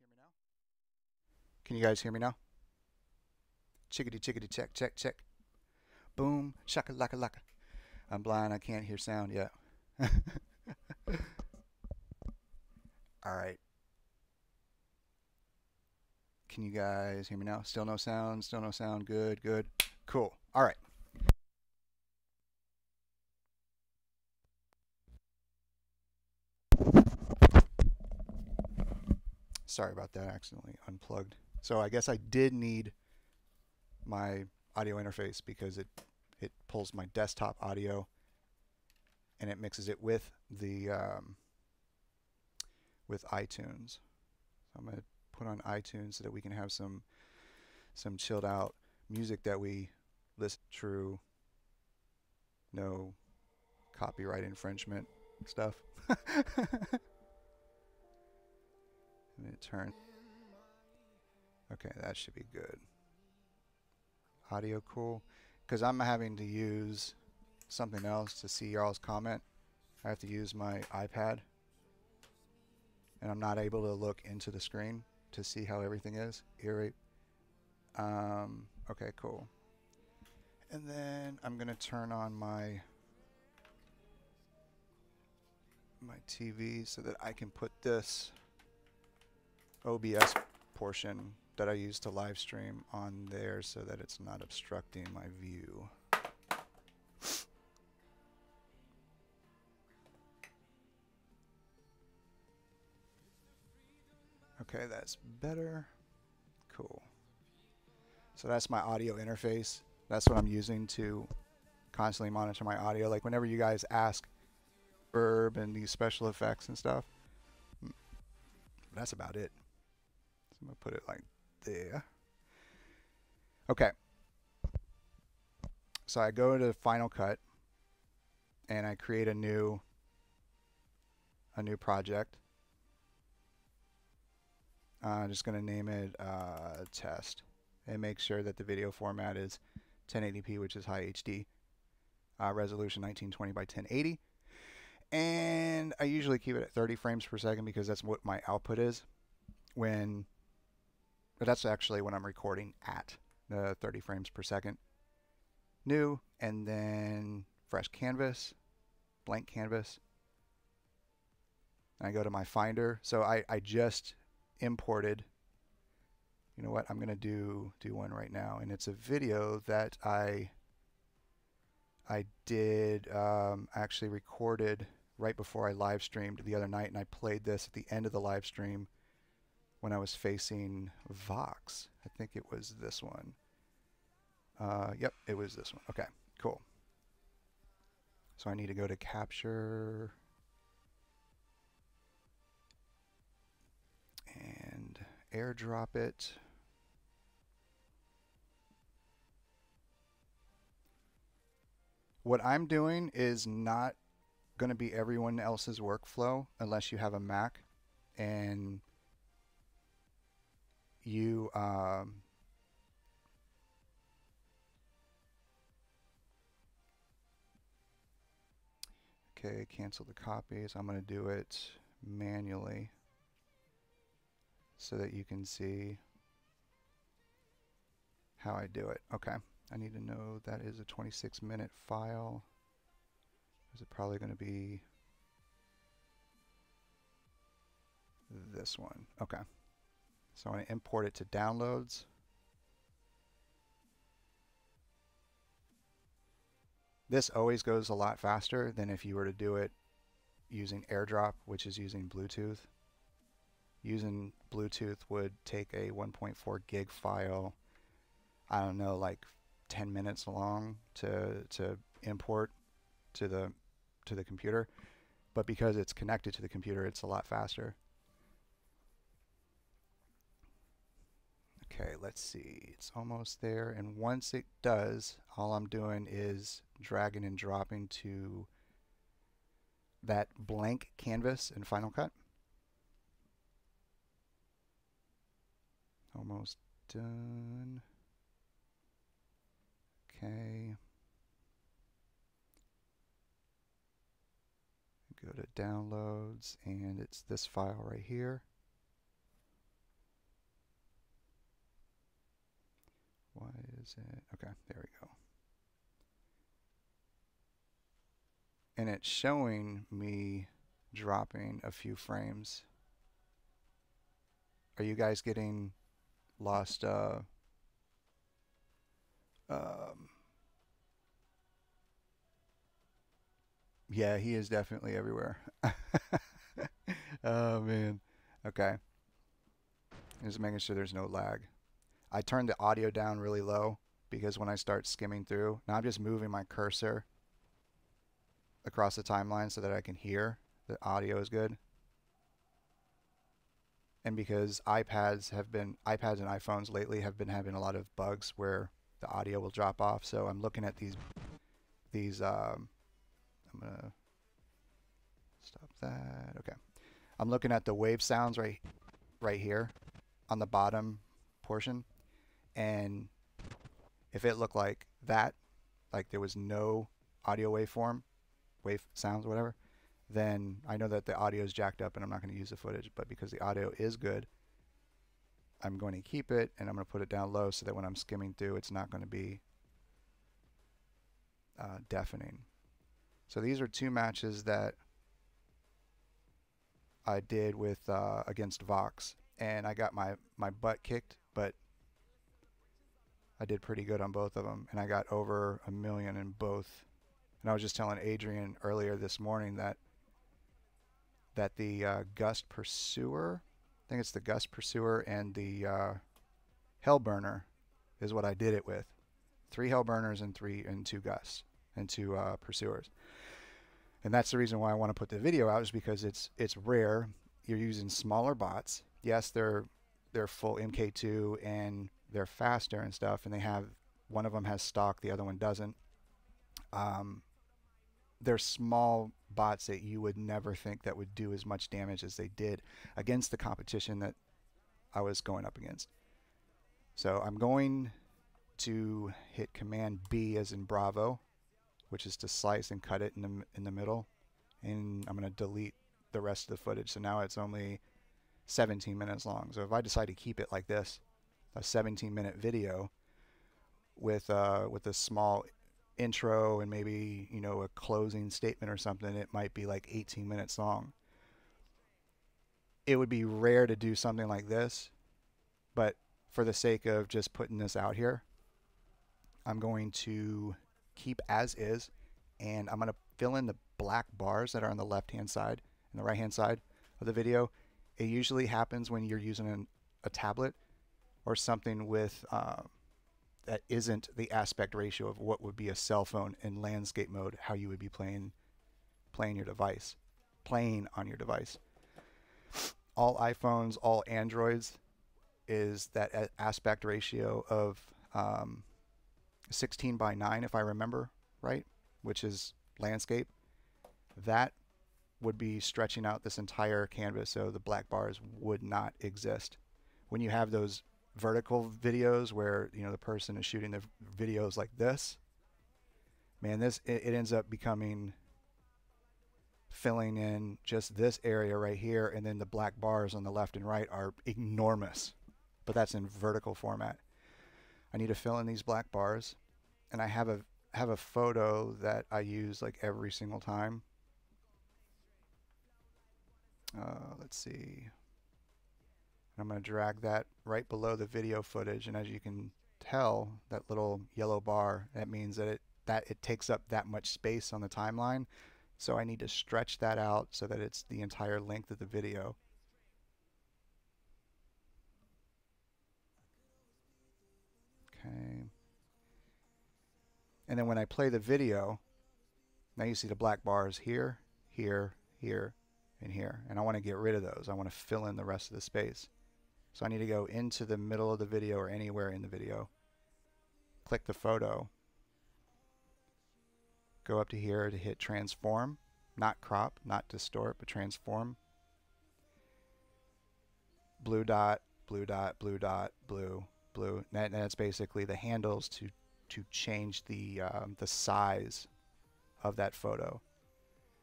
hear me now? Can you guys hear me now? Chickadee, chickadee, check, check, check. Boom, shaka laka laka. I'm blind, I can't hear sound yet. Alright. Can you guys hear me now? Still no sound, still no sound. Good, good. Cool. Alright. Sorry about that, I accidentally unplugged. So I guess I did need my audio interface because it pulls my desktop audio and it mixes it with the with iTunes. So I'm gonna put on iTunes so that we can have some chilled out music that we listen to. No copyright infringement stuff. And it turn. Okay, that should be good. Audio cool. Because I'm having to use something else to see y'all's comment. I have to use my iPad. And I'm not able to look into the screen to see how everything is. Eerie. Okay, cool. And then I'm going to turn on my TV so that I can put this OBS portion that I use to live stream on there so that it's not obstructing my view. Okay, that's better. Cool. So that's my audio interface. That's what I'm using to constantly monitor my audio. Like whenever you guys ask Verb and these special effects and stuff, that's about it. So I'm going to put it like there. Okay. So I go to Final Cut and I create a new project. I'm just going to name it test and make sure that the video format is 1080p, which is high HD. Resolution 1920 by 1080. And I usually keep it at 30 frames per second because that's what my output is but that's actually when I'm recording at the 30 frames per second. New, and then fresh canvas, blank canvas. And I go to my Finder. So I just imported, you know what, I'm going to do one right now. And it's a video that I did actually recorded right before I live streamed the other night, and I played this at the end of the live stream when I was facing Vox. I think it was this one. Yep, it was this one. Okay, cool. So I need to go to capture and airdrop it. What I'm doing is not going to be everyone else's workflow unless you have a Mac and you okay, cancel the copies. I'm going to do it manually so that you can see how I do it. Okay, I need to know that is a 26-minute file. Is it probably going to be this one? Okay, so I'm going to import it to downloads. This always goes a lot faster than if you were to do it using AirDrop, which is using Bluetooth. Using Bluetooth would take a 1.4 gig file, I don't know, like 10 minutes long to import to the computer. But because it's connected to the computer, it's a lot faster. Okay, let's see. It's almost there. And once it does, all I'm doing is dragging and dropping to that blank canvas in Final Cut. Almost done. Okay. Go to downloads, and it's this file right here. is it? Okay, there we go. And it's showing me dropping a few frames. Are you guys getting lost? Yeah, he is definitely everywhere. Oh man. Okay. Just making sure there's no lag. I turned the audio down really low because when I start skimming through, now I'm just moving my cursor across the timeline so that I can hear the audio is good. And because iPads and iPhones lately have been having a lot of bugs where the audio will drop off, so I'm looking at these I'm gonna stop that. Okay. I'm looking at the wave sounds right here on the bottom portion, and if it looked like that, like there was no audio waveform, wave sounds, whatever, then I know that the audio is jacked up and I'm not going to use the footage. But because the audio is good, I'm going to keep it and I'm going to put it down low so that when I'm skimming through, it's not going to be deafening. So these are two matches that I did with against Vox, and I got my butt kicked, but I did pretty good on both of them, and I got over 1 million in both. And I was just telling Adrian earlier this morning that the Gust Pursuer, I think it's the Gust Pursuer and the Hellburner is what I did it with. 3 Hellburners and 2 Gusts and 2 Pursuers. And that's the reason why I want to put the video out, is because it's rare. You're using smaller bots. Yes, they're full MK2 and they're faster and stuff, and they have, one of them has stock, the other one doesn't. They're small bots that you would never think that would do as much damage as they did against the competition that I was going up against. So I'm going to hit Command B as in Bravo, which is to slice and cut it in the middle, and I'm going to delete the rest of the footage. So now it's only 17 minutes long. So if I decide to keep it like this, a 17-minute video with a small intro and maybe, you know, a closing statement or something, it might be like 18 minutes long. It would be rare to do something like this, but for the sake of just putting this out here, I'm going to keep as is, and I'm going to fill in the black bars that are on the left-hand side and the right-hand side of the video. It usually happens when you're using a tablet or something with that isn't the aspect ratio of what would be a cell phone in landscape mode, how you would be playing on your device. All iPhones, all Androids is that aspect ratio of 16:9, if I remember right, which is landscape. That would be stretching out this entire canvas, so the black bars would not exist. When you have those vertical videos where, you know, the person is shooting the videos like this, man, it ends up becoming filling in just this area right here, and then the black bars on the left and right are enormous, but that's in vertical format. I need to fill in these black bars, and I have a photo that I use like every single time. Let's see. I'm going to drag that right below the video footage, and as you can tell, that little yellow bar, that means that it takes up that much space on the timeline. So I need to stretch that out so that it's the entire length of the video. Okay. And then when I play the video, now you see the black bars here, here, here, and here. And I want to get rid of those. I want to fill in the rest of the space. So I need to go into the middle of the video or anywhere in the video, click the photo, go up to here to hit transform, not crop, not distort, but transform. Blue dot, blue dot, blue dot, blue, blue. And that's basically the handles to change the size of that photo.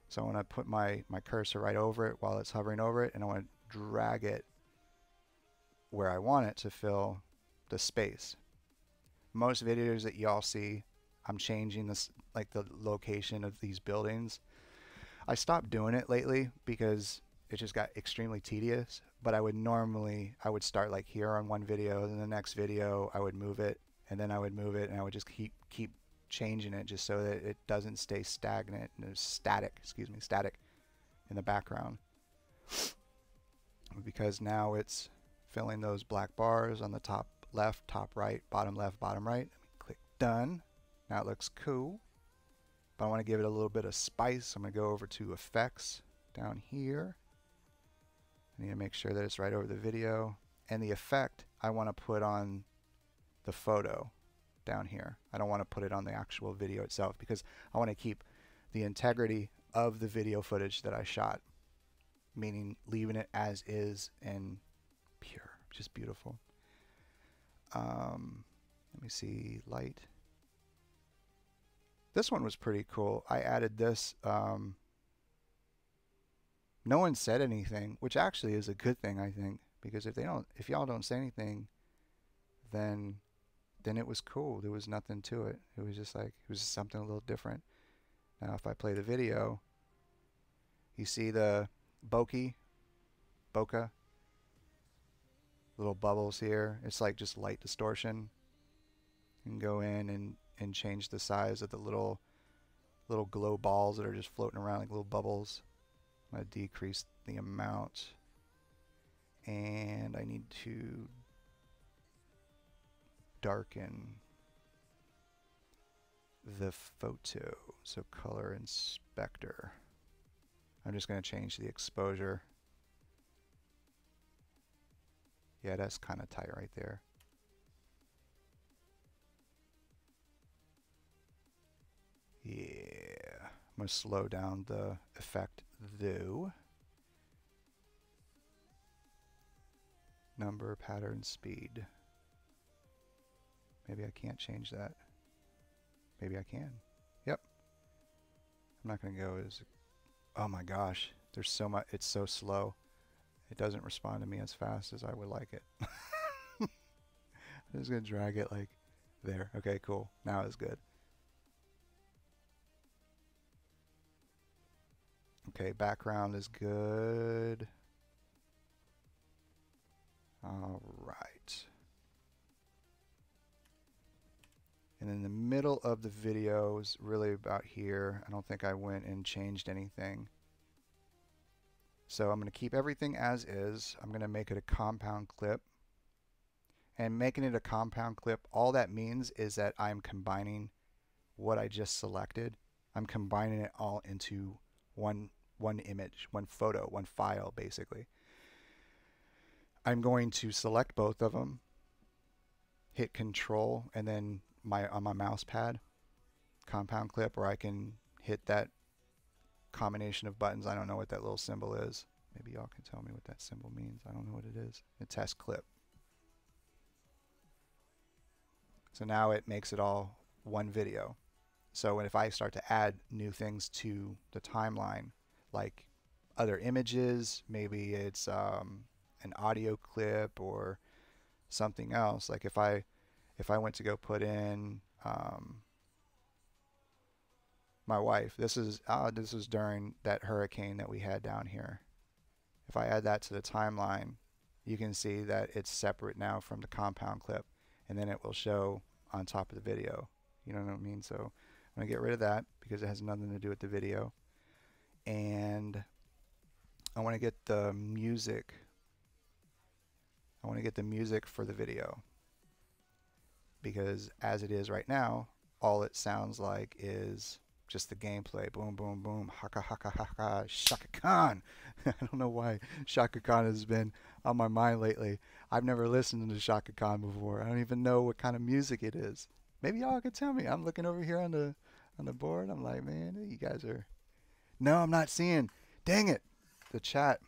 So I want to put my cursor right over it while it's hovering over it, and I want to drag it where I want it to fill the space. most videos that y'all see, I'm changing this, like the location of these buildings. I stopped doing it lately because it just got extremely tedious, but I would start like here on one video, and then the next video I would move it, and then I would move it, and I would just keep changing it just so that it doesn't stay stagnant, static in the background. Because now it's filling those black bars on the top left, top right, bottom left, bottom right. Let me click done. Now it looks cool, but I want to give it a little bit of spice. I'm going to go over to effects down here. I need to make sure that it's right over the video, and the effect I want to put on the photo down here. I don't want to put it on the actual video itself because I want to keep the integrity of the video footage that I shot, meaning leaving it as is and pure, just beautiful. Let me see, light. This one was pretty cool. I added this. No one said anything, which actually is a good thing, I think, because if y'all don't say anything, then it was cool. There was nothing to it. It was just like, it was something a little different. Now if I play the video, you see the bokeh, little bubbles here. It's like just light distortion. You can go in and change the size of the little glow balls that are just floating around like little bubbles. I'm going to decrease the amount, and I need to darken the photo. So color inspector. I'm just going to change the exposure. Yeah, that's kind of tight right there. Yeah, I'm going to slow down the effect though. Number, pattern, speed. Maybe I can't change that. Maybe I can. Yep. I'm not going to go as... Oh my gosh. There's so much. It's so slow. It doesn't respond to me as fast as I would like it. I'm just going to drag it like there. Okay, cool. Now it's good. Okay, background is good. All right. And in the middle of the video is really about here. I don't think I went and changed anything. So I'm going to keep everything as is. I'm going to make it a compound clip. And making it a compound clip, all that means is that I'm combining what I just selected. I'm combining it all into one image, one photo, one file, basically. I'm going to select both of them, hit Control, and then on my mouse pad, compound clip, or I can hit that combination of buttons. I don't know what that little symbol is. Maybe y'all can tell me what that symbol means. I don't know what it is. It test clip. So now it makes it all one video. So if I start to add new things to the timeline, like other images, maybe it's an audio clip or something else. Like if I went to go put in my wife, this is during that hurricane that we had down here. If I add that to the timeline, you can see that it's separate now from the compound clip, and then it will show on top of the video. You know what I mean? So I'm going to get rid of that because it has nothing to do with the video. And I want to get the music. I want to get the music for the video, because as it is right now, all it sounds like is just the gameplay. Boom, boom, boom. Haka, haka, haka. Chaka Khan. I don't know why Chaka Khan has been on my mind lately. I've never listened to Chaka Khan before. I don't even know what kind of music it is. Maybe y'all could tell me. I'm looking over here on the board. I'm like, man, you guys are... No, I'm not seeing. Dang it. The chat.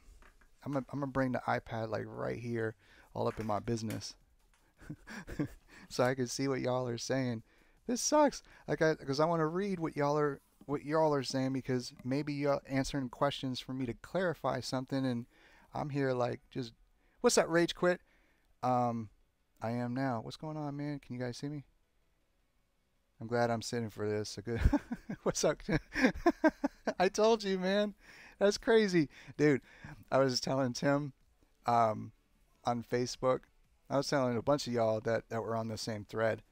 I'm gonna bring the iPad like right here, all up in my business, so I can see what y'all are saying. This sucks. Because I want to read what y'all are saying, because maybe y'all answering questions for me to clarify something, and I'm here like just, what's that, Rage Quit? I am now. What's going on, man? Can you guys see me? I'm glad I'm sitting for this. A good. What's up? I told you, man. That's crazy, dude. I was telling Tim, um, on Facebook. I was telling a bunch of y'all that were on the same thread.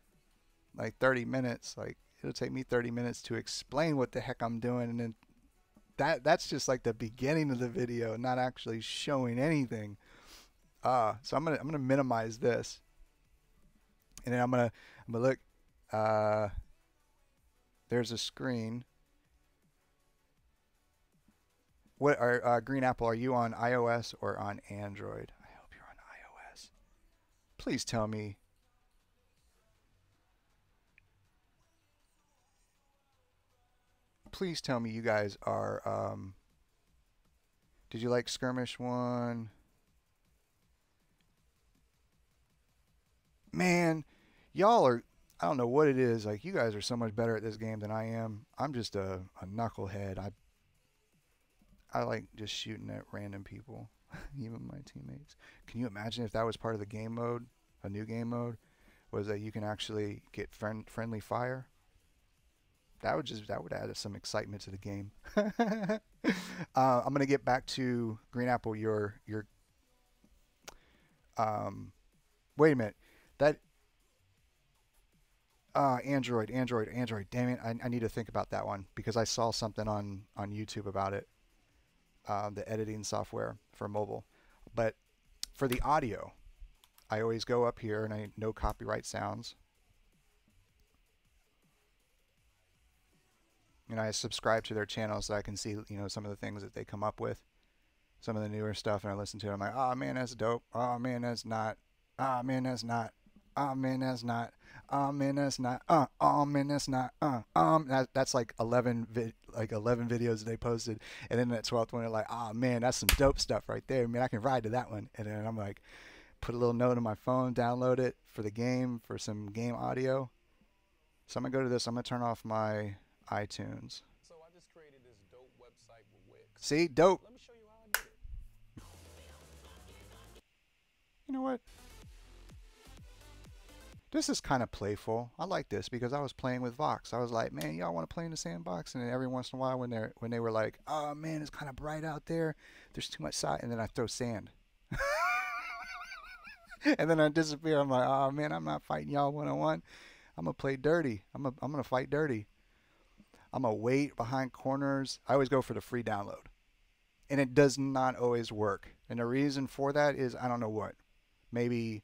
Like 30 minutes. Like it'll take me 30 minutes to explain what the heck I'm doing, and then that's just like the beginning of the video, not actually showing anything. So I'm gonna minimize this, and then I'm gonna look. There's a screen. What are Green Apple? Are you on iOS or on Android? I hope you're on iOS. Please tell me. Please tell me you guys are. Did you like Skirmish 1? Man, y'all are. I don't know what it is. Like you guys are so much better at this game than I am. I'm just a knucklehead. I like just shooting at random people, even my teammates. Can you imagine if that was part of the game mode, a new game mode, was that you can actually get friendly fire? That would add some excitement to the game. I'm gonna get back to Green Apple. Wait a minute. That Android. Damn it! I need to think about that one because I saw something on YouTube about it. The editing software for mobile. But for the audio, I always go up here and I no copyright sounds. And I subscribe to their channel so I can see, some of the things that they come up with, some of the newer stuff, and I listen to it. I'm like, oh man, that's dope. Oh man, that's not. Oh man, that's not. Oh man, that's not. Oh man, that's not. Oh man, that's not. That's like 11 videos they posted, and then that 12th one, they're like, oh man, that's some dope stuff right there. Man, I can ride to that one. And then I'm like, put a little note on my phone, download it for the game, for some game audio. So I'm gonna go to this. I'm gonna turn off my iTunes. So I just created this dope website with Wix. See, dope. Let me show you how I did it. You know what? This is kind of playful. I like this because I was playing with Vox. I was like, man, y'all want to play in the sandbox? And then every once in a while, when they were like, oh man, it's kind of bright out there. There's too much side, and then I throw sand. And then I disappear. I'm like, oh man, I'm not fighting y'all one-on-one. I'm gonna play dirty. I'm gonna fight dirty. I'm gonna wait behind corners. I always go for the free download, and it does not always work. And the reason for that is I don't know what. Maybe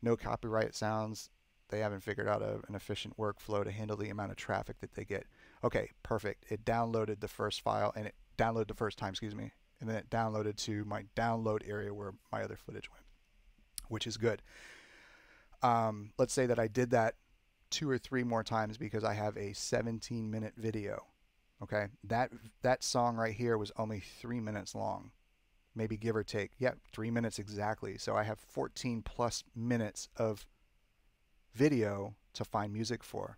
no copyright sounds. They haven't figured out an efficient workflow to handle the amount of traffic that they get. Okay, perfect. It downloaded the first file, and it downloaded the first time, excuse me, and then it downloaded to my download area where my other footage went, which is good. Let's say that I did that 2 or 3 more times because I have a 17-minute video. Okay, that song right here was only 3 minutes long, maybe give or take. Yep, 3 minutes exactly. So I have 14 plus minutes of video to find music for.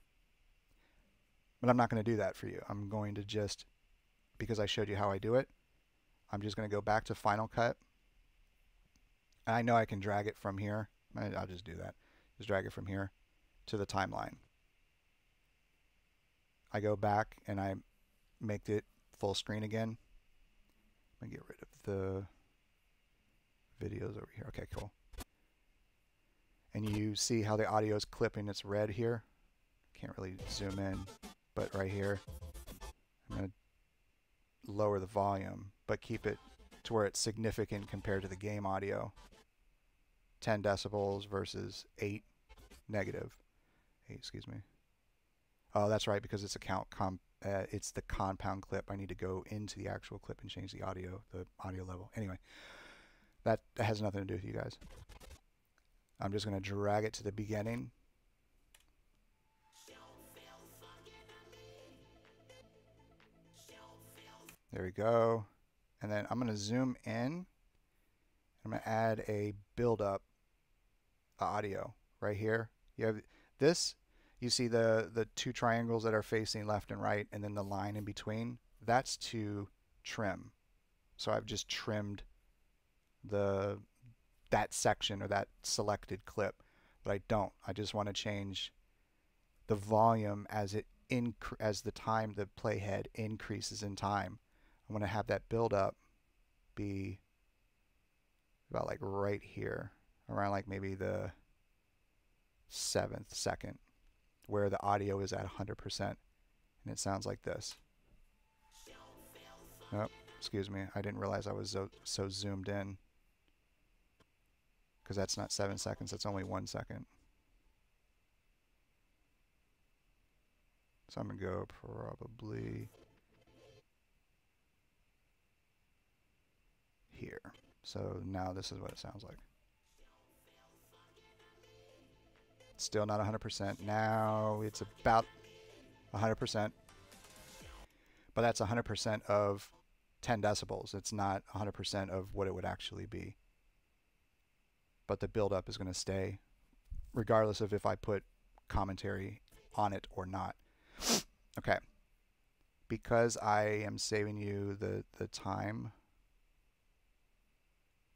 But I'm not going to do that for you. I'm going to just, because I showed you how I do it, I'm just going to go back to Final Cut. And I know I can drag it from here. I'll just do that. Just drag it from here to the timeline. I go back and I make it full screen again. I'm going to get rid of the videos over here. Okay, cool. And you see how the audio is clipping. It's red here. Can't really zoom in, but right here, I'm going to lower the volume, but keep it to where it's significant compared to the game audio. 10 decibels versus 8 negative. 8, excuse me. Oh, that's right, because it's it's the compound clip. I need to go into the actual clip and change the audio level. Anyway, that has nothing to do with you guys. I'm just going to drag it to the beginning. There we go. And then I'm going to zoom in. I'm going to add a build-up audio right here. You have this. You see the 2 triangles that are facing left and right, and then the line in between. That's to trim. So I've just trimmed that section or that selected clip, but I don't. I just want to change the volume as as the time the playhead increases in time. I'm going to have that build up be about like right here, around like maybe the 7th second, where the audio is at 100%, and it sounds like this. Oh, excuse me, I didn't realize I was so zoomed in, because that's not 7 seconds, that's only 1 second. So I'm going to go probably here. So now this is what it sounds like. Still not 100%. Now it's about 100%. But that's 100% of 10 decibels. It's not 100% of what it would actually be. But the buildup is going to stay, regardless of if I put commentary on it or not. Okay. Because I am saving you the time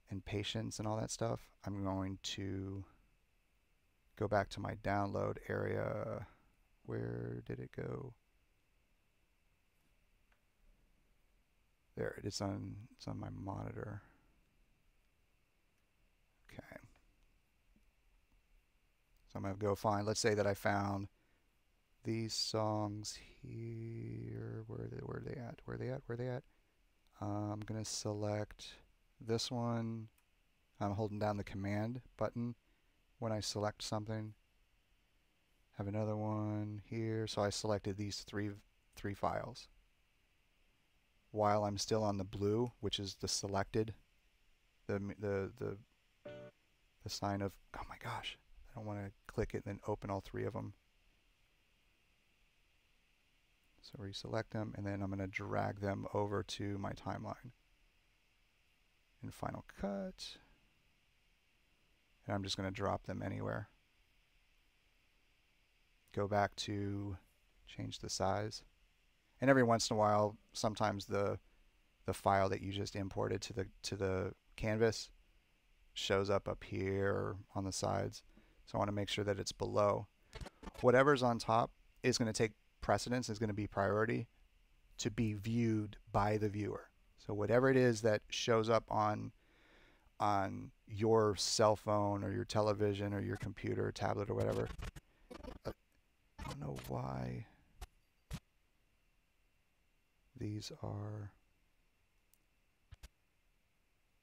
and patience and all that stuff, I'm going to go back to my download area. Where did it go? There, it's on my monitor. Okay. So I'm going to go find, let's say that I found these songs here. Where are they at? Where are they at? I'm going to select this one. I'm holding down the command button when I select something. Have another one here. So I selected these three files. While I'm still on the blue, which is the selected, the sign of, oh my gosh, I don't want to click it and then open all 3 of them. So reselect them, and then I'm going to drag them over to my timeline in Final Cut. And I'm just going to drop them anywhere. Go back to change the size. And every once in a while, sometimes the file that you just imported to the canvas shows up here or on the sides. So I want to make sure that it's below. Whatever's on top is going to take precedence, is going to be priority to be viewed by the viewer. So whatever it is that shows up on your cell phone or your television or your computer or tablet or whatever. I don't know why these are...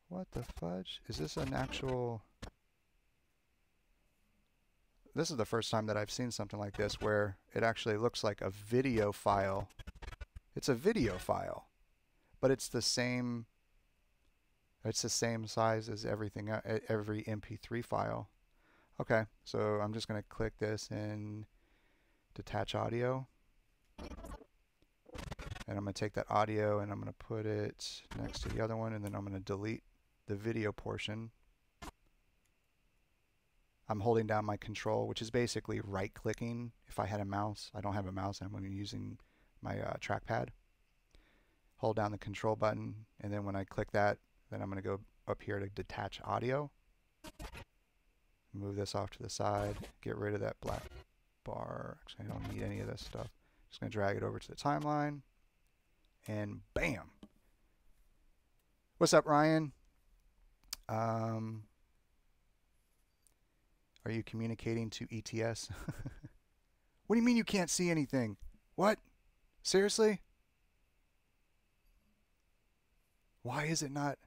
What the fudge? Is this an actual... This is the first time that I've seen something like this where it actually looks like a video file. It's a video file, but it's the same size as everything, every MP3 file. Okay, so I'm just going to click this in detach audio. And I'm going to take that audio and I'm going to put it next to the other one, and then I'm going to delete the video portion. I'm holding down my control, which is basically right-clicking. If I had a mouse, I don't have a mouse, I'm going to be using my trackpad. Hold down the control button, and then when I click that, then I'm going to go up here to detach audio. Move this off to the side. Get rid of that black bar. Actually, I don't need any of this stuff. Just going to drag it over to the timeline. And bam! What's up, Ryan? Are you communicating to ETS? What do you mean you can't see anything? What? Seriously? Why is it not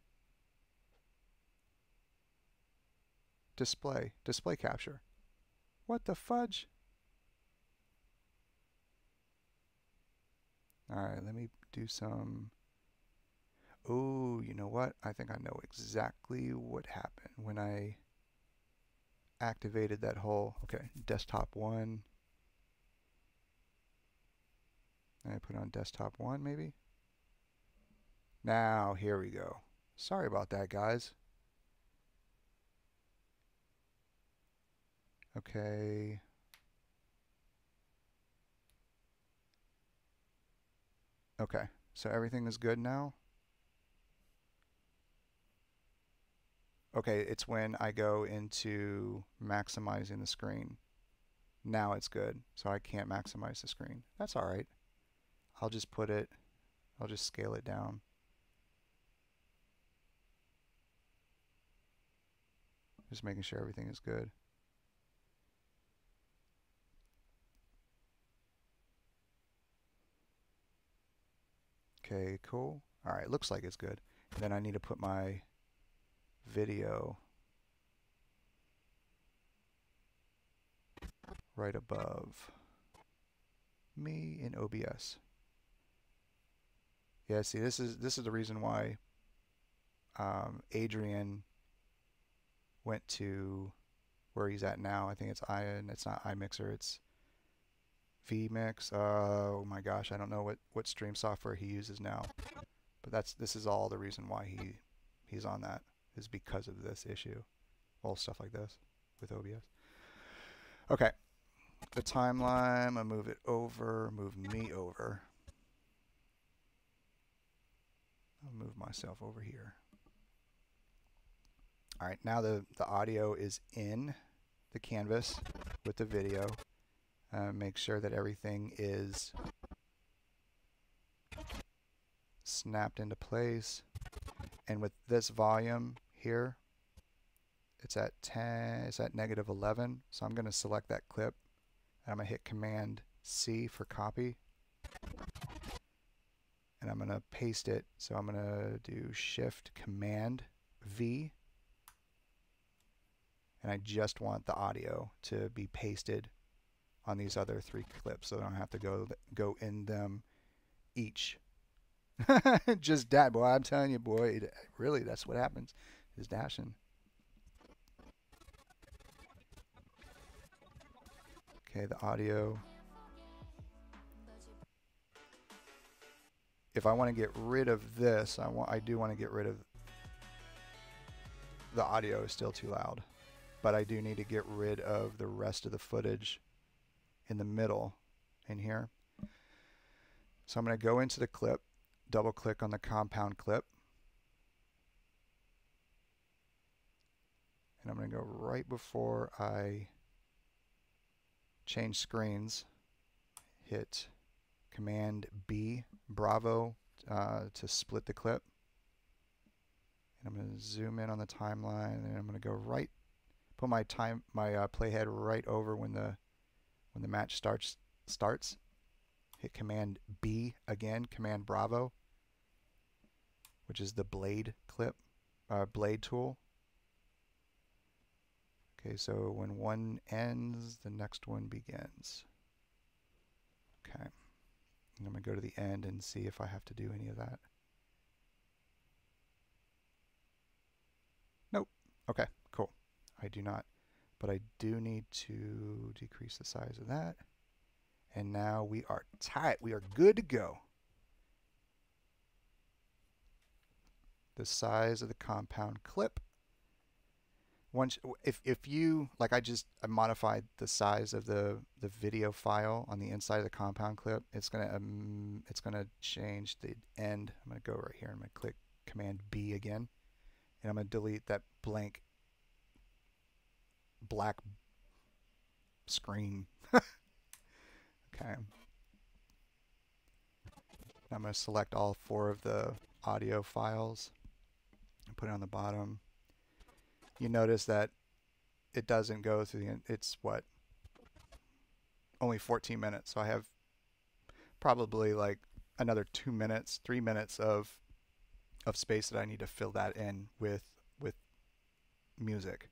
display capture? What the fudge? Alright, let me do some... Oh, you know what? I think I know exactly what happened when I activated that whole... Okay, desktop 1. And I put on desktop 1 maybe? Now, here we go. Sorry about that, guys. Okay. Okay, so everything is good now. Okay, it's when I go into maximizing the screen. Now it's good, so I can't maximize the screen. That's all right. I'll just scale it down. Just making sure everything is good. Okay, cool. All right, looks like it's good. And then I need to put my video right above me in OBS. Yeah, see, this is the reason why Adrian went to where he's at now. I think it's not iMixer, it's vMix. Oh my gosh, I don't know what stream software he uses now. But this is all the reason why he's on that, is because of this issue. Well, stuff like this with OBS. Okay. The timeline, I move it over, move me over. I'll move myself over here. All right, now the audio is in the canvas with the video. Make sure that everything is snapped into place. And with this volume here, it's at 10, it's at -11. So I'm going to select that clip. And I'm going to hit Command C for copy. And I'm going to paste it. So I'm going to do Shift Command V. And I just want the audio to be pasted on these other 3 clips, so I don't have to go in them each. Just that, boy. I'm telling you, boy. Really, that's what happens. Is dashing. Okay, the audio. If I want to get rid of this, I do want to get rid of the audio is still too loud, but I do need to get rid of the rest of the footage in the middle in here. So I'm going to go into the clip, double click on the compound clip, and I'm going to go right before I change screens, hit Command B, Bravo, to split the clip. And I'm going to zoom in on the timeline, and I'm going to go right, put my playhead right over when the match starts. Hit Command B again, Command Bravo, which is the blade clip, blade tool. Okay, so when one ends, the next one begins. Okay, and I'm going to go to the end and see if I have to do any of that. Nope. Okay, cool. I do not, but I do need to decrease the size of that. And now we are tight. We are good to go. The size of the compound clip. Once, if you like, I modified the size of the video file on the inside of the compound clip. It's gonna change the end. I'm gonna go right here and I'm gonna click Command B again, and I'm gonna delete that blank black screen. Okay. I'm going to select all 4 of the audio files and put it on the bottom. You notice that it doesn't go through the end. It's what? Only 14 minutes. So I have probably like another 2 minutes, 3 minutes of space that I need to fill that in with music.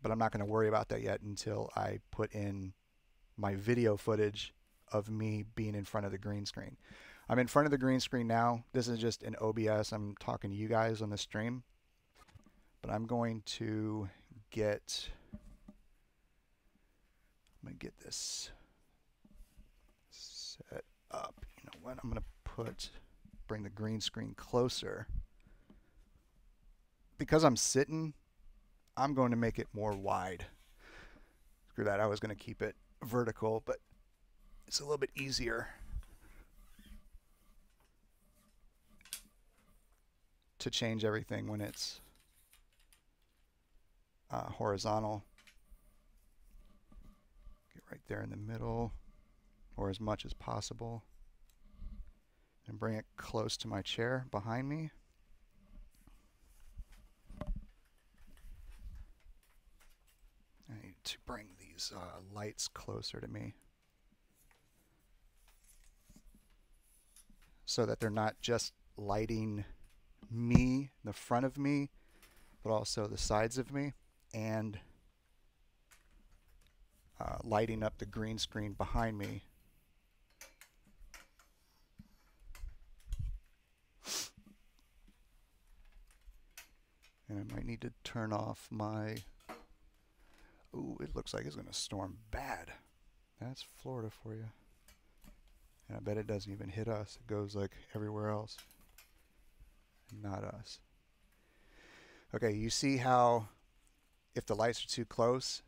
But I'm not going to worry about that yet until I put in my video footage of me being in front of the green screen. I'm in front of the green screen now. This is just an OBS. I'm talking to you guys on the stream. But I'm going to get this set up. You know what? I'm going to bring the green screen closer. Because I'm sitting, I'm going to make it more wide. Screw that. I was going to keep it vertical, but it's a little bit easier to change everything when it's horizontal. Get right there in the middle, or as much as possible. And bring it close to my chair behind me. I need to bring these lights closer to me so that they're not just lighting me, the front of me, but also the sides of me, and lighting up the green screen behind me. And I might need to turn off my... Ooh, it looks like it's going to storm bad. That's Florida for you. And I bet it doesn't even hit us. It goes like everywhere else. Not us. Okay, you see how if the lights are too close,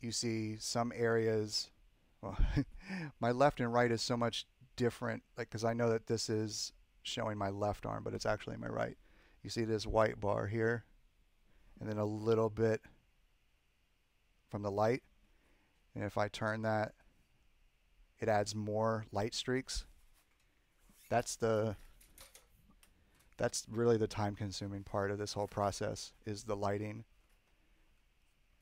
you see some areas... Well, my left and right is so much different, like, because I know that this is showing my left arm, but it's actually my right. You see this white bar here, and then a little bit from the light, and if I turn that, it adds more light streaks. That's really the time-consuming part of this whole process, is the lighting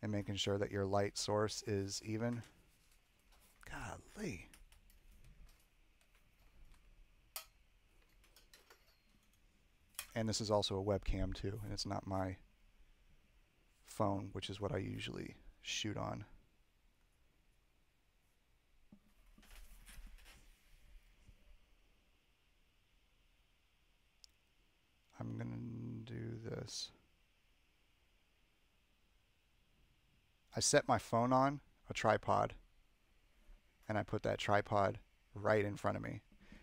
and making sure that your light source is even. Golly. And this is also a webcam too, and it's not my phone, which is what I usually shoot on. I'm gonna do this. I set my phone on a tripod, and I put that tripod right in front of me,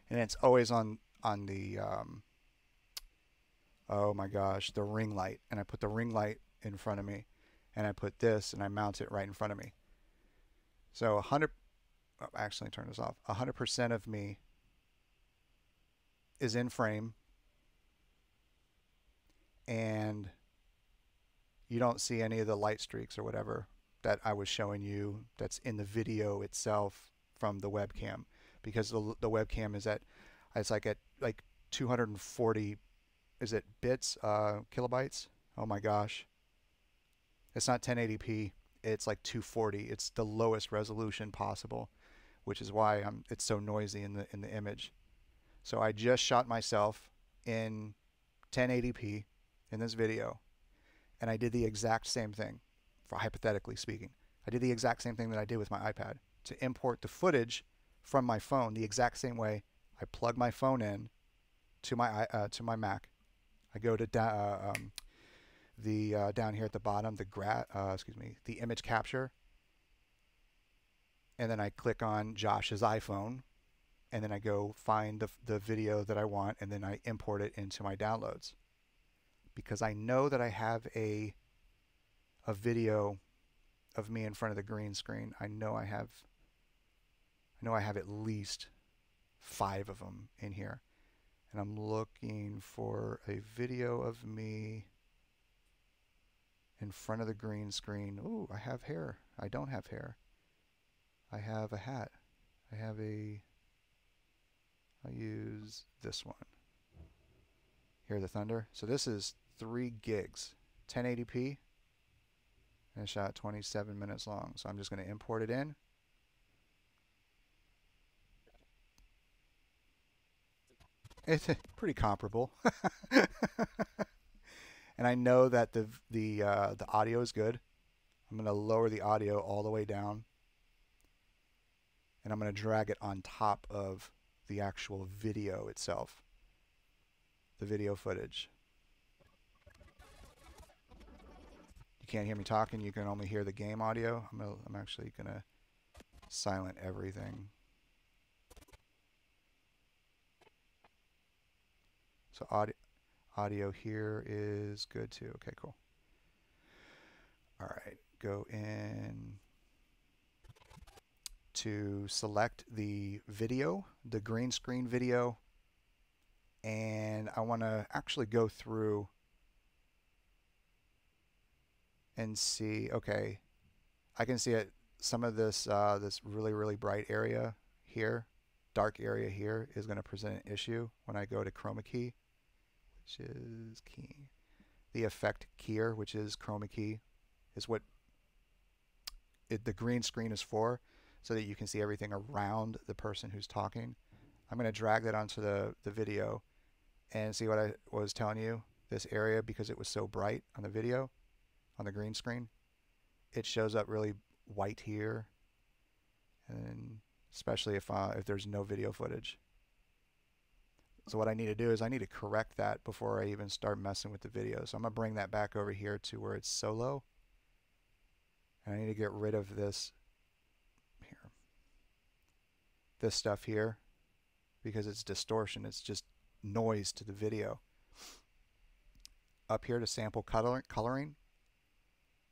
and it's always on the oh my gosh, the ring light, and I put the ring light in front of me, and I put this and I mount it right in front of me. So 100, actually turn this off. 100% of me is in frame, and you don't see any of the light streaks or whatever that I was showing you that's in the video itself from the webcam, because the webcam is at, it's like at like 240, is it bits, kilobytes? Oh my gosh. It's not 1080p, it's like 240. It's the lowest resolution possible, which is why it's so noisy in the image. So I just shot myself in 1080p in this video, and I did the exact same thing, for hypothetically speaking. I did the exact same thing that I did with my iPad to import the footage from my phone the exact same way. I plug my phone in to my Mac. I go to down here at the bottom, the image capture, and then I click on Josh's iPhone, and then I go find the video that I want, and then I import it into my downloads, because I know that I have a video of me in front of the green screen. I know I have at least 5 of them in here. And I'm looking for a video of me in front of the green screen. Ooh, I have hair. I don't have hair. I have a hat. I'll use this one. Hear the thunder? So this is 3 gigs, 1080p, and shot 27 minutes long. So I'm just going to import it in. It's pretty comparable. And I know that the audio is good. I'm going to lower the audio all the way down, and I'm going to drag it on top of the actual video itself, the video footage. You can't hear me talking. You can only hear the game audio. I'm actually going to silent everything. So audio here is good too. Okay, cool. All right, go in to select the video, the green screen video, and I want to actually go through and see, okay, I can see it some of this this really bright area here, dark area here, is going to present an issue when I go to chroma key, which is key. The effect keyer, which is chroma key, is what the green screen is for, so that you can see everything around the person who's talking. I'm going to drag that onto the video and see what I was telling you. This area, because it was so bright on the video, on the green screen, it shows up really white here, and especially if there's no video footage. So what I need to do is I need to correct that before I even start messing with the video. So I'm going to bring that back over here to where it's solo. And I need to get rid of this here. This stuff here, because it's distortion. It's just noise to the video. Up here to sample coloring,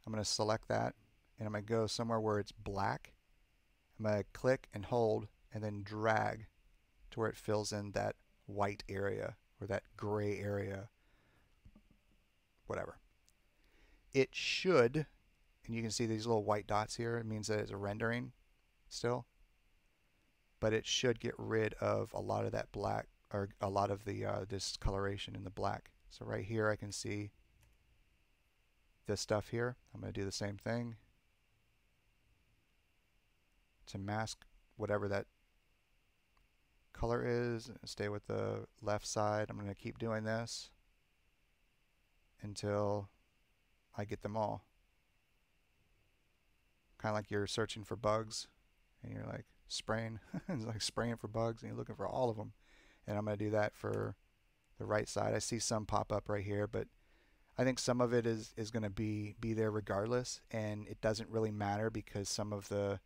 I'm going to select that, and I'm going to go somewhere where it's black. I'm going to click and hold and then drag to where it fills in that white area or that gray area, whatever. It should, and you can see these little white dots here, it means that it's a rendering still, but it should get rid of a lot of that black, or a lot of the discoloration in the black. So right here I can see this stuff here. I'm going to do the same thing to mask whatever that color is. Stay with the left side. I'm going to keep doing this until I get them all. Kind of like you're searching for bugs and you're like spraying. It's like spraying for bugs and you're looking for all of them. And I'm going to do that for the right side. I see some pop up right here, but I think some of it is going to be there regardless, and it doesn't really matter because some of the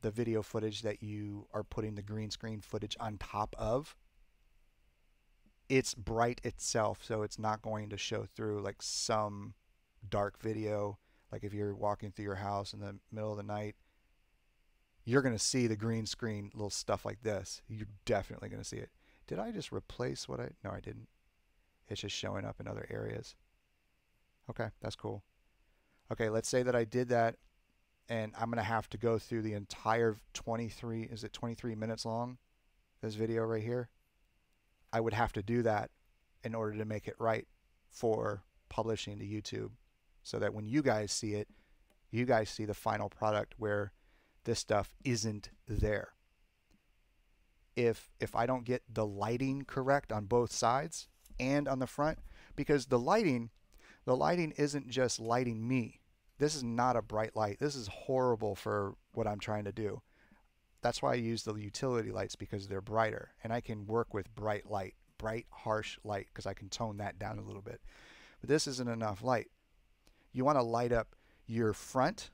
video footage that you are putting the green screen footage on top of, it's bright itself, so it's not going to show through like some dark video. Like if you're walking through your house in the middle of the night, you're going to see the green screen little stuff like this. You're definitely going to see it. Did I just replace what no, I didn't. It's just showing up in other areas. Okay, that's cool. Okay, let's say that I did that, and I'm going to have to go through the entire 23, is it 23 minutes long, this video right here? I would have to do that in order to make it right for publishing to YouTube, so that when you guys see it, you guys see the final product where this stuff isn't there. If I don't get the lighting correct on both sides and on the front, because the lighting isn't just lighting me. This is not a bright light. This is horrible for what I'm trying to do. That's why I use the utility lights, because they're brighter and I can work with bright light, bright harsh light, because I can tone that down a little bit. But this isn't enough light. You want to light up your front,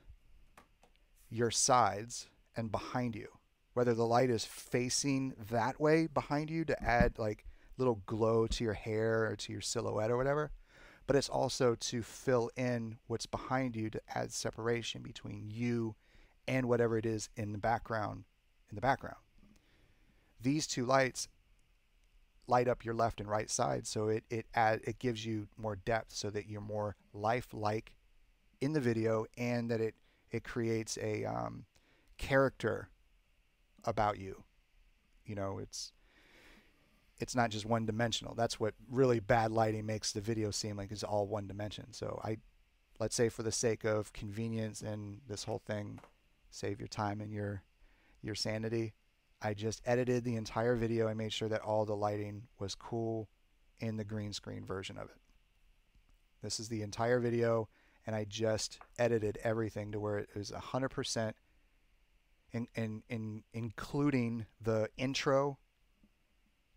your sides, and behind you. Whether the light is facing that way behind you to add like little glow to your hair or to your silhouette or whatever, but it's also to fill in what's behind you to add separation between you and whatever it is in the background. These two lights light up your left and right side, so it gives you more depth, so that you're more lifelike in the video, and that it creates a character about you. You know, it's not just one dimensional. That's what really bad lighting makes the video seem like it's all one dimension. So let's say for the sake of convenience and this whole thing, save your time and your sanity, I just edited the entire video. I made sure that all the lighting was cool in the green screen version of it. This is the entire video, and I just edited everything to where it was 100%, including the intro,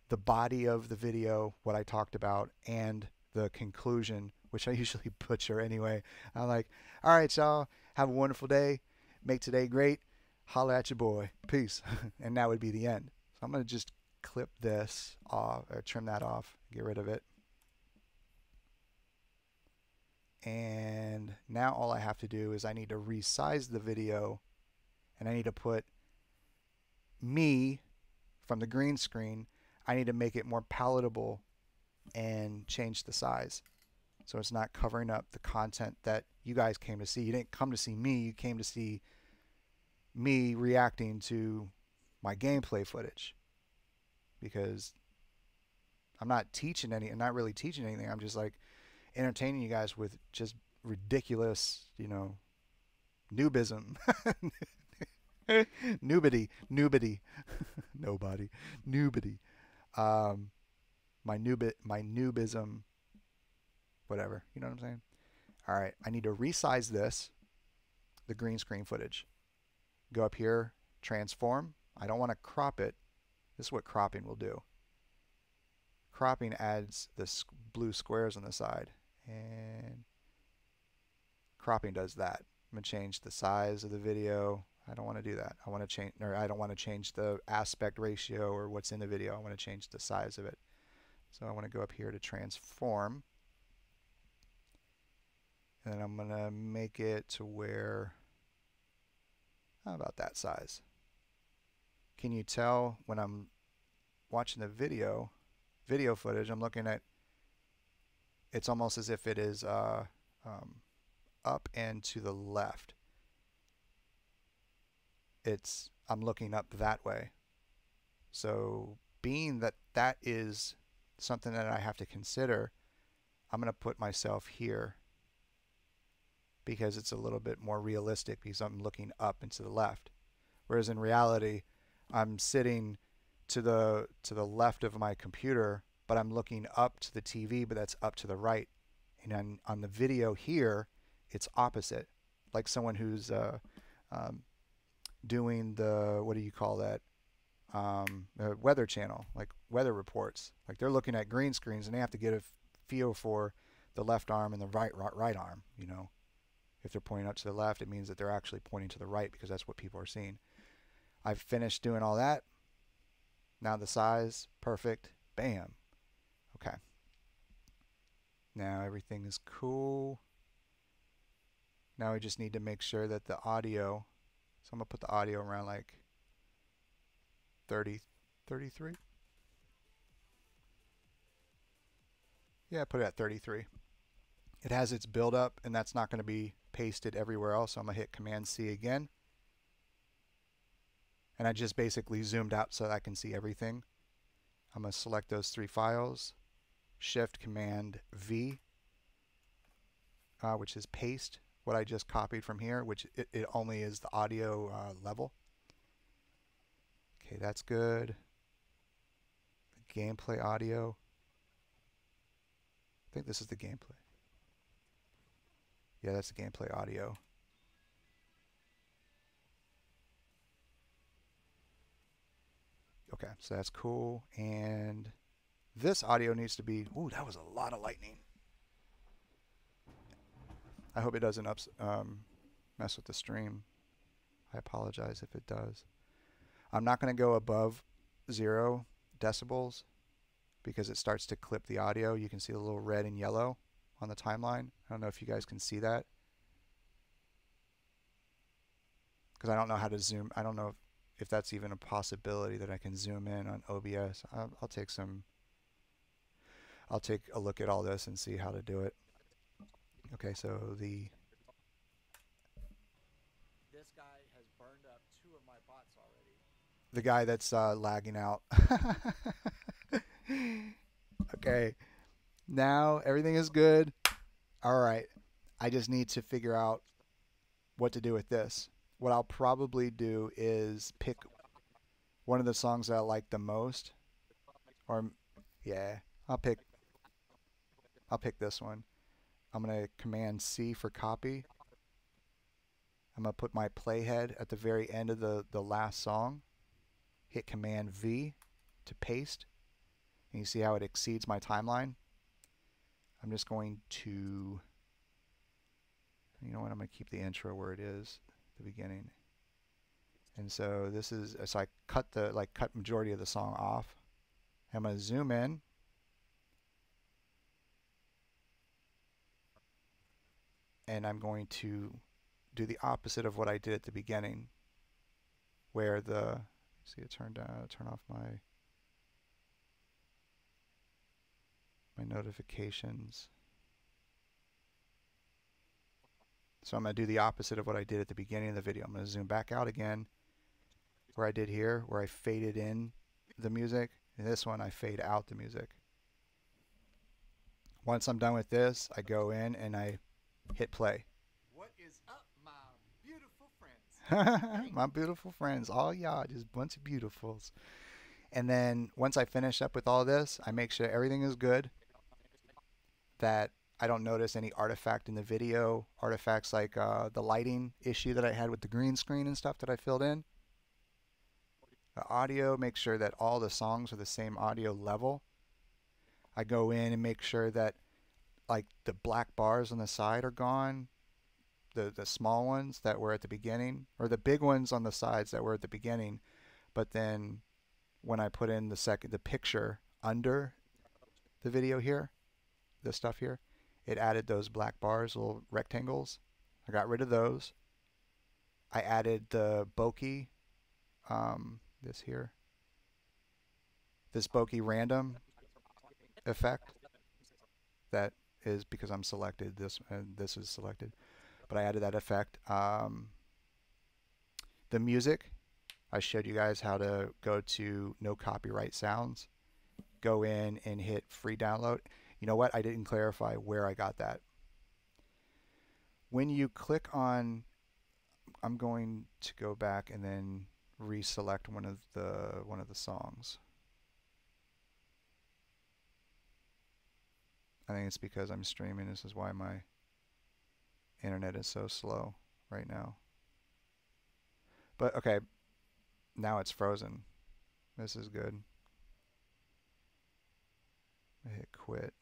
the body of the video, what I talked about, and the conclusion, which I usually butcher anyway. I'm like, all right, y'all, have a wonderful day. Make today great. Holla at your boy. Peace. And that would be the end. So I'm going to just clip this off, or trim that off, get rid of it. And now all I have to do is I need to resize the video, and I need to put me from the green screen. I need to make it more palatable and change the size, so it's not covering up the content that you guys came to see. You didn't come to see me, you came to see me reacting to my gameplay footage, because I'm not really teaching anything. I'm just like entertaining you guys with just ridiculous, you know, noobism. Nobody, nobody. My noobism, whatever. You know what I'm saying? All right, I need to resize this, the green screen footage. Go up here, transform. I don't want to crop it. This is what cropping will do. Cropping adds the blue squares on the side, and cropping does that. I'm going to change the size of the video. I don't want to do that. I want to change, or I don't want to change the aspect ratio or what's in the video. I want to change the size of it. So I want to go up here to transform. And then I'm going to make it to where, how about that size? Can you tell when I'm watching the video footage, I'm looking at, it's almost as if it is up and to the left. I'm looking up that way. So being that that is something that I have to consider, I'm going to put myself here because it's a little bit more realistic, because I'm looking up and to the left. Whereas in reality, I'm sitting to the left of my computer, but I'm looking up to the TV, but that's up to the right. And on the video here, it's opposite. Like someone who's doing the, what do you call that? Weather channel, like weather reports. Like they're looking at green screens and they have to get a feel for the left arm and the right arm, you know. If they're pointing up to the left, it means that they're actually pointing to the right, because that's what people are seeing. I've finished doing all that. Now the size, perfect. Bam. Okay. Now everything is cool. Now we just need to make sure that the audio, so I'm going to put the audio around like 30, 33. Yeah, put it at 33. It has its build up, and that's not going to be pasted everywhere else. So I'm going to hit Command C again. And I just basically zoomed out so that I can see everything. I'm going to select those 3 files, Shift Command V, which is paste what I just copied from here, which it only is the audio level. Okay, that's good. The gameplay audio. I think this is the gameplay. Yeah, that's the gameplay audio. Okay, so that's cool. And this audio needs to be, ooh, that was a lot of lightning. I hope it doesn't mess with the stream. I apologize if it does. I'm not going to go above 0 decibels because it starts to clip the audio. You can see the little red and yellow on the timeline. I don't know if you guys can see that, because I don't know how to zoom. I don't know if that's even a possibility that I can zoom in on OBS. I'll take a look at all this and see how to do it. Okay, so this guy has burned up 2 of my bots already. The guy that's lagging out. Okay, now everything is good. All right, I just need to figure out what to do with this. What I'll probably do is pick one of the songs that I like the most, or yeah, I'll pick this one. I'm going to Command C for copy. I'm going to put my playhead at the very end of the last song. Hit Command V to paste. And you see how it exceeds my timeline? I'm just going to, you know what, I'm going to keep the intro where it is, the beginning. And so this is, so I cut cut majority of the song off. I'm going to zoom in. And I'm going to do the opposite of what I did at the beginning, where see it turn off my notifications. So I'm going to do the opposite of what I did at the beginning of the video. I'm going to zoom back out again where I did here, where I faded in the music. And this one, I fade out the music. Once I'm done with this, I go in and I hit play. What is up, my beautiful friends? My beautiful friends, all y'all, just a bunch of beautifuls. And then once I finish up with all this, I make sure everything is good, that I don't notice any artifact in the video, artifacts like the lighting issue that I had with the green screen and stuff that I filled in. The audio, make sure that all the songs are the same audio level. I go in and make sure that like the black bars on the side are gone, the small ones that were at the beginning, or the big ones on the sides that were at the beginning, but then when I put in the picture under the video here, the stuff here, it added those black bars, little rectangles. I got rid of those. I added the bokeh, this bokeh random effect. That is because I'm selected. This is selected, but I added that effect. The music, I showed you guys how to go to no copyright sounds, go in and hit free download. You know what? I didn't clarify where I got that. When you click on, I'm going to go back and then reselect one of the songs. I think it's because I'm streaming. This is why my internet is so slow right now. But okay, now it's frozen. This is good. I hit quit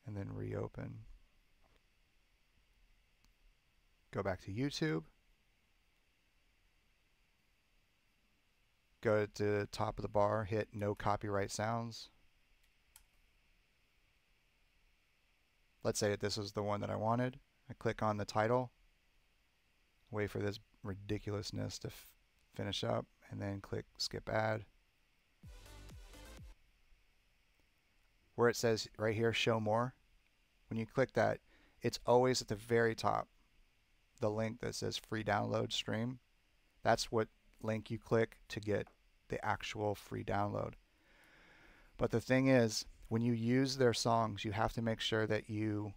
and then reopen. Go back to YouTube. Go to the top of the bar, hit no copyright sounds. Let's say that this is the one that I wanted. I click on the title, wait for this ridiculousness to finish up, and then click skip ad. Where it says right here, show more, when you click that, it's always at the very top, the link that says free download stream. That's what link you click to get the actual free download. But the thing is, when you use their songs, you have to make sure that you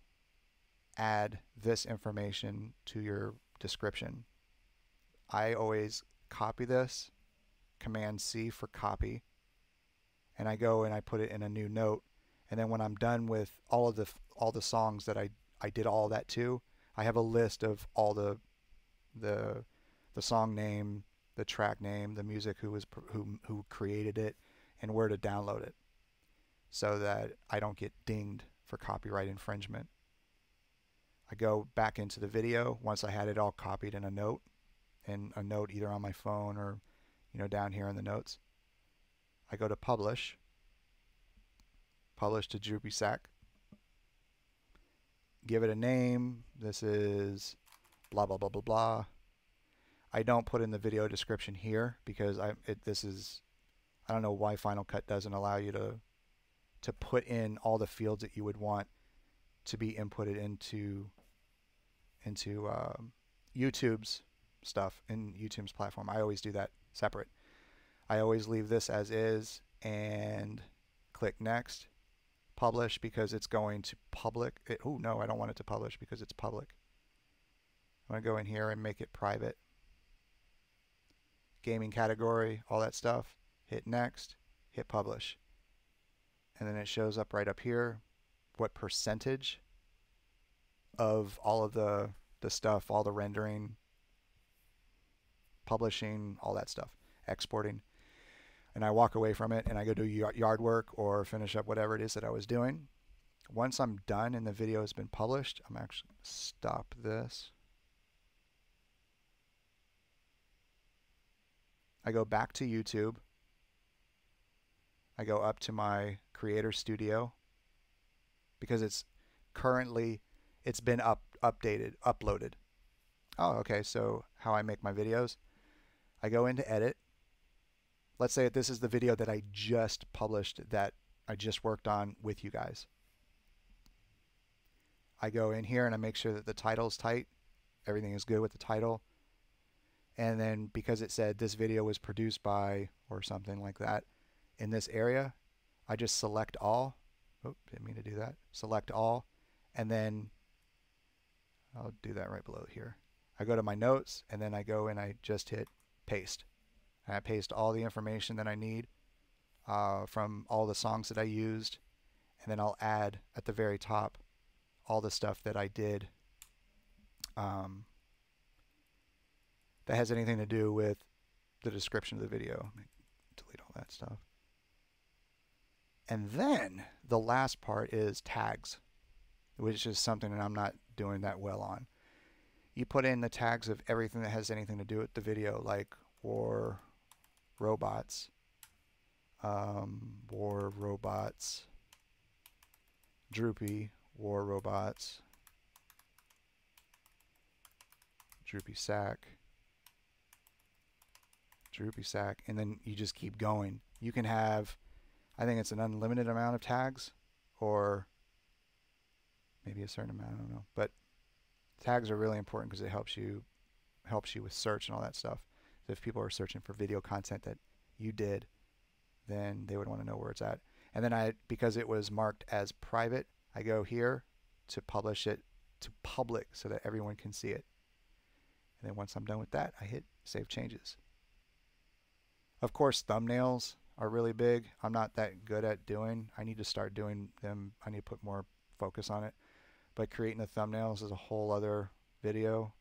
add this information to your description. I always copy this, Command C for copy, and I go and I put it in a new note. And then when I'm done with all the songs that I did all that to, I have a list of all the song name, the track name, the music, who created it, and where to download it, so that I don't get dinged for copyright infringement. I go back into the video once I had it all copied in a note either on my phone or down here in the notes. I go to publish to Droopy Sack, give it a name. This is blah blah blah blah blah. I don't put in the video description here because I don't know why Final Cut doesn't allow you to put in all the fields that you would want to be inputted into YouTube's stuff in YouTube's platform. I always do that separate. I always leave this as is and click next, publish, because it's going to public. Oh no, I don't want it to publish because it's public. I'm going to go in here and make it private. Gaming category, all that stuff. Hit next, hit publish. And then it shows up right up here what percentage of all of the stuff, all the rendering, publishing, all that stuff, exporting. And I walk away from it and I go do yard work or finish up whatever it is that I was doing. Once I'm done and the video has been published, I'm actually going to stop this. I go back to YouTube. I go up to my Creator Studio because it's been uploaded. Oh, okay. So how I make my videos, I go into edit. Let's say that this is the video that I just published, that I just worked on with you guys. I go in here and I make sure that the title's tight. Everything is good with the title. And then because it said this video was produced by or something like that in this area, I just select all. Oh, didn't mean to do that. Select all. And then I'll do that right below here. I go to my notes and then I go and I just hit paste. And I paste all the information that I need from all the songs that I used. And then I'll add at the very top all the stuff that I did that has anything to do with the description of the video. Let me delete all that stuff. And then the last part is tags, which is something that I'm not doing that well on. You put in the tags of everything that has anything to do with the video, like war robots, droopy, war robots, droopy sack, and then you just keep going. You can have, I think it's an unlimited amount of tags, or maybe a certain amount, I don't know. But tags are really important because it helps you with search and all that stuff. So if people are searching for video content that you did, then they would want to know where it's at. And then because it was marked as private, I go here to publish it to public so that everyone can see it. And then once I'm done with that, I hit save changes. Of course, thumbnails are really big. I'm not that good at doing. I need to start doing them. I need to put more focus on it. But creating the thumbnails is a whole other video,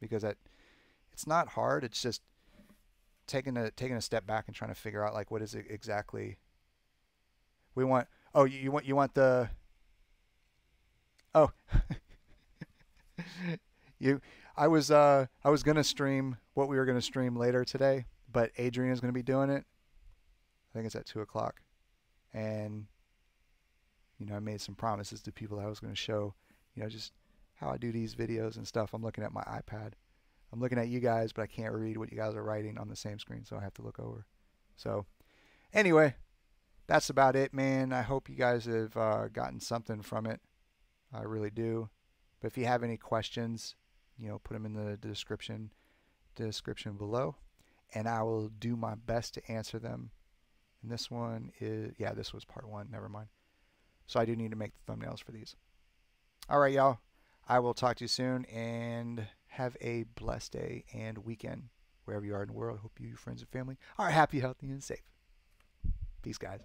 because it's not hard. It's just taking a step back and trying to figure out, like, what is it exactly we want. Oh, you want the I was gonna stream what we were gonna stream later today, but Adrian is gonna be doing it. I think it's at 2 o'clock, and I made some promises to people that I was going to show, just how I do these videos and stuff. I'm looking at my iPad. I'm looking at you guys, but I can't read what you guys are writing on the same screen, so I have to look over. So anyway, that's about it, man. I hope you guys have gotten something from it. I really do. But if you have any questions, put them in the description below, and I will do my best to answer them. And this one is, yeah, this was part 1. Never mind. So I do need to make the thumbnails for these. All right, y'all. I will talk to you soon, and have a blessed day and weekend wherever you are in the world. Hope you, your friends, and family are happy, healthy, and safe. Peace, guys.